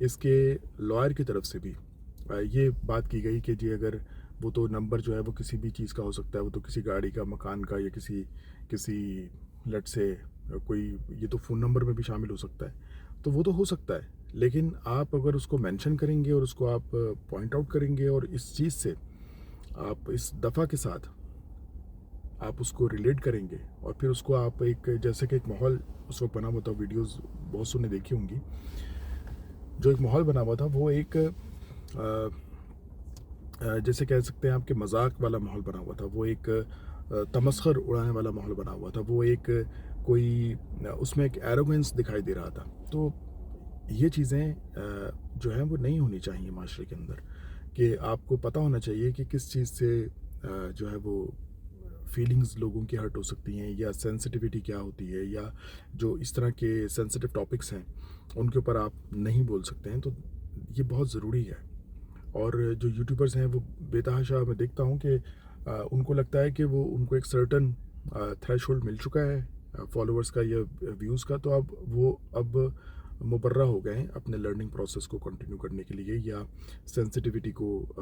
اس کے لائر کی طرف سے بھی یہ بات کی گئی کہ جی اگر وہ تو نمبر جو ہے وہ کسی بھی چیز کا ہو سکتا ہے, وہ تو کسی گاڑی کا, مکان کا, یا کسی لٹ سے کوئی, یہ تو فون نمبر میں بھی شامل ہو سکتا ہے, تو وہ تو ہو سکتا ہے, لیکن آپ اگر اس کو مینشن کریں گے اور اس کو آپ پوائنٹ آؤٹ کریں گے اور اس چیز سے آپ اس دفعہ کے ساتھ آپ اس کو ریلیٹ کریں گے, اور پھر اس کو آپ ایک جیسے کہ ایک ماحول اس وقت بنا ہوا تھا, ویڈیوز بہت سو نے دیکھی ہوں گی, جو ایک ماحول بنا ہوا تھا وہ ایک جیسے کہہ سکتے ہیں آپ کہ مذاق والا ماحول بنا ہوا تھا, وہ ایک تمسخر اڑانے والا ماحول بنا ہوا تھا, وہ ایک کوئی اس میں ایک ایروگنس دکھائی دے رہا تھا. تو یہ چیزیں جو ہیں وہ نہیں ہونی چاہیے معاشرے کے اندر, کہ آپ کو پتہ ہونا چاہیے کہ کس چیز سے جو ہے وہ فیلنگز لوگوں کی ہرٹ ہو سکتی ہیں, یا سینسٹیوٹی کیا ہوتی ہے, یا جو اس طرح کے سینسٹیو ٹاپکس ہیں ان کے اوپر آپ نہیں بول سکتے ہیں. تو یہ بہت ضروری ہے. اور جو یوٹیوبرز ہیں وہ بے تحاشا میں دیکھتا ہوں کہ ان کو لگتا ہے کہ وہ ان کو ایک سرٹن تھریش ہولڈ مل چکا ہے فالوورز کا یا ویوز کا, تو اب مبرہ ہو گئے ہیں اپنے لرننگ پروسیس کو کنٹینیو کرنے کے لیے, یا سینسٹیوٹی کو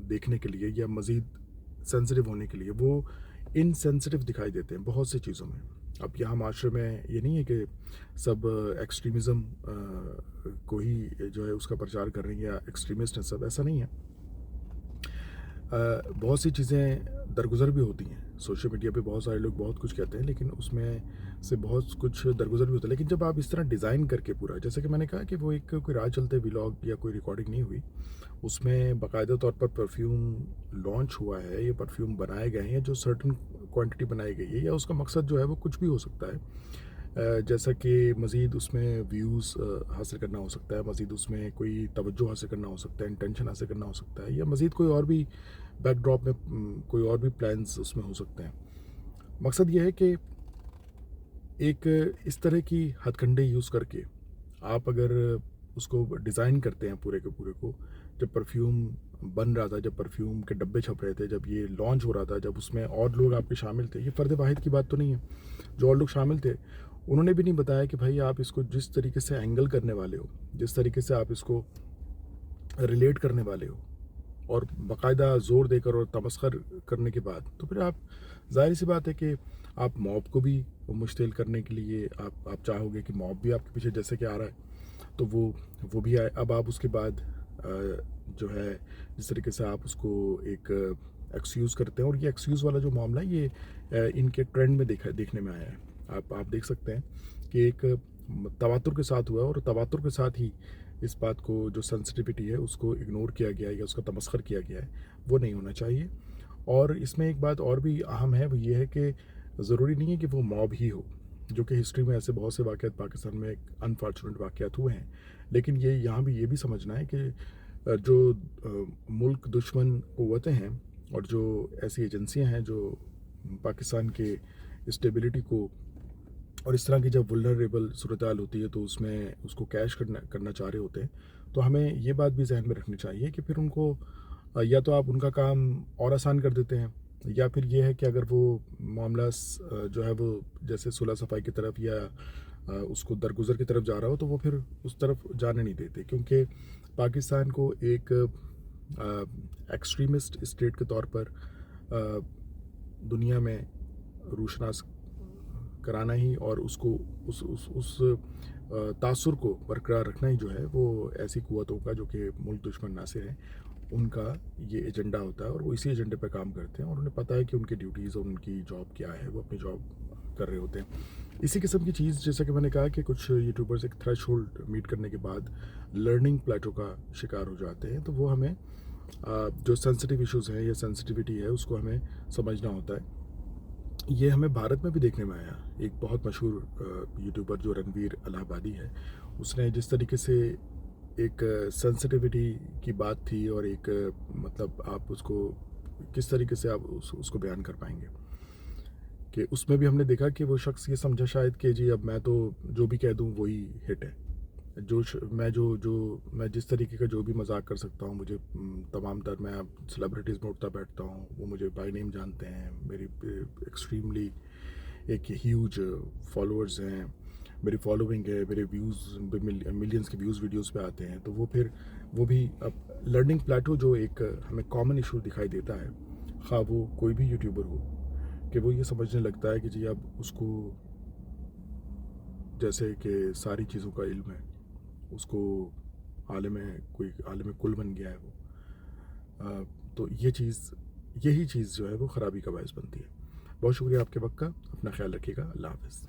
دیکھنے کے لیے, یا مزید سینسٹیو ہونے کے لیے. وہ انسینسٹیو دکھائی دیتے ہیں بہت سی چیزوں میں. اب یہاں معاشرے میں یہ نہیں ہے کہ سب ایکسٹریمزم کو ہی جو ہے اس کا پرچار کر رہے ہیں یا ایکسٹریمسٹ ہیں سب, ایسا نہیں ہے. بہت سی چیزیں درگزر بھی ہوتی ہیں. سوشل میڈیا پہ بہت سارے لوگ بہت کچھ کہتے ہیں, لیکن اس میں سے بہت کچھ درگزر بھی ہوتا ہے. لیکن جب آپ اس طرح ڈیزائن کر کے پورا, جیسے کہ میں نے کہا کہ وہ ایک کوئی راہ چلتے ولاگ یا کوئی ریکارڈنگ نہیں ہوئی, اس میں باقاعدہ طور پر پرفیوم لانچ ہوا ہے, یا پرفیوم بنائے گئے ہیں, جو سرٹن کوانٹٹی بنائی گئی ہے, یا اس کا مقصد جو ہے وہ کچھ بھی ہو سکتا ہے, جیسا کہ مزید اس میں ویوز حاصل کرنا ہو سکتا ہے, مزید اس میں کوئی توجہ حاصل کرنا ہو سکتا ہے, انٹینشن حاصل کرنا ہو سکتا ہے, یا مزید کوئی اور بھی بیک ڈراپ میں کوئی اور بھی پلانز اس میں ہو سکتے ہیں. مقصد یہ ہے کہ ایک اس طرح کی ہتھ کنڈے یوز کر کے آپ اگر اس کو ڈیزائن کرتے ہیں پورے کے پورے کو, جب پرفیوم بن رہا تھا, جب پرفیوم کے ڈبے چھپ رہے تھے, جب یہ لانچ ہو رہا تھا, جب اس میں اور لوگ آپ کے شامل تھے, یہ فرد واحد کی بات تو نہیں ہے, جو اور لوگ شامل تھے انہوں نے بھی نہیں بتایا کہ بھائی آپ اس کو جس طریقے سے اینگل کرنے والے ہو, جس طریقے سے آپ اس کو ریلیٹ کرنے والے ہو, اور باقاعدہ زور دے کر اور تمسخر کرنے کے بعد, تو پھر آپ ظاہر سی بات ہے کہ آپ موب کو بھی مشتعل کرنے کے لیے آپ چاہو گے کہ موب بھی آپ کے پیچھے جیسے کہ آ رہا ہے تو وہ بھی آئے. اب آپ اس کے بعد جو ہے جس طریقے سے آپ اس کو ایک ایکسکیوز کرتے ہیں, اور یہ ایکسکیوز والا جو معاملہ ہے یہ ان کے ٹرینڈ میں دیکھنے میں آیا ہے. آپ دیکھ سکتے ہیں کہ ایک تواتر کے ساتھ ہوا ہے, اور تواتر کے ساتھ ہی اس بات کو جو سینسٹیوٹی ہے اس کو اگنور کیا گیا ہے یا اس کا تمسخر کیا گیا ہے, وہ نہیں ہونا چاہیے. اور اس میں ایک بات اور بھی اہم ہے, وہ یہ ہے کہ ضروری نہیں ہے کہ وہ موب ہی ہو, جو کہ ہسٹری میں ایسے بہت سے واقعات پاکستان میں انفارچونیٹ واقعات ہوئے ہیں. لیکن یہاں بھی یہ بھی سمجھنا ہے کہ جو ملک دشمن قوتیں ہیں اور جو ایسی ایجنسیاں ہیں جو پاکستان کے اسٹیبلٹی کو, اور اس طرح کی جب ولنریبل صورتحال ہوتی ہے تو اس میں اس کو کیش کرنا چاہ رہے ہوتے ہیں, تو ہمیں یہ بات بھی ذہن میں رکھنی چاہیے کہ پھر ان کو یا تو آپ ان کا کام اور آسان کر دیتے ہیں, یا پھر یہ ہے کہ اگر وہ معاملہ جو ہے وہ جیسے صلح صفائی کی طرف یا اس کو درگزر کی طرف جا رہا ہو, تو وہ پھر اس طرف جانے نہیں دیتے. کیونکہ پاکستان کو ایک ایکسٹریمسٹ اسٹیٹ کے طور پر دنیا میں روشناس کرانا ہی, اور اس کو اس تاثر کو برقرار رکھنا ہی جو ہے وہ ایسی قوتوں کا جو کہ ملک دشمن ناصر ہیں, ان کا یہ ایجنڈا ہوتا ہے, اور وہ اسی ایجنڈے پہ کام کرتے ہیں, اور انہیں پتہ ہے کہ ان کی ڈیوٹیز اور ان کی جاب کیا ہے, وہ اپنی جاب کر رہے ہوتے ہیں. اسی قسم کی چیز جیسا کہ میں نے کہا کہ کچھ یوٹیوبرز ایک تھریش ہولڈ میٹ کرنے کے بعد لرننگ پلیٹو کا شکار ہو جاتے ہیں, تو وہ ہمیں جو سینسٹیو ایشوز ہیں یا سینسٹیوٹی ہے اس کو ہمیں سمجھنا ہوتا ہے. یہ ہمیں بھارت میں بھی دیکھنے میں آیا. ایک بہت مشہور یوٹیوبر جو رنویر الہ آبادی ہے, اس نے جس طریقے سے ایک سینسٹیوٹی کی بات تھی, اور ایک مطلب آپ اس کو کس طریقے سے آپ اس کو بیان کر پائیں گے, کہ اس میں بھی ہم نے دیکھا کہ وہ شخص یہ سمجھا شاید کہ جی اب میں تو جو بھی کہہ دوں وہی ہٹ ہے, میں جس طریقے کا جو بھی مذاق کر سکتا ہوں, مجھے تمام تر میں اب سیلیبریٹیز میں اٹھتا بیٹھتا ہوں, وہ مجھے بائی نیم جانتے ہیں, میری ایکسٹریملی ایک ہیوج فالوورز ہیں, میری فالوئنگ ہے، میرے ویوز ملینس کے ویوز ویڈیوز پہ آتے ہیں، تو وہ پھر وہ بھی اب لرننگ پلیٹو جو ایک ہمیں کامن ایشو دکھائی دیتا ہے، خواہ وہ کوئی بھی یوٹیوبر ہو، کہ وہ یہ سمجھنے لگتا ہے کہ جی اب اس کو جیسے کہ ساری چیزوں کا علم ہے، اس کو کوئی عالم کل بن گیا ہے وہ. تو یہی چیز جو ہے وہ خرابی کا باعث بنتی ہے. بہت شکریہ آپ کے وقت کا. اپنا خیال رکھیے گا. اللہ حافظ.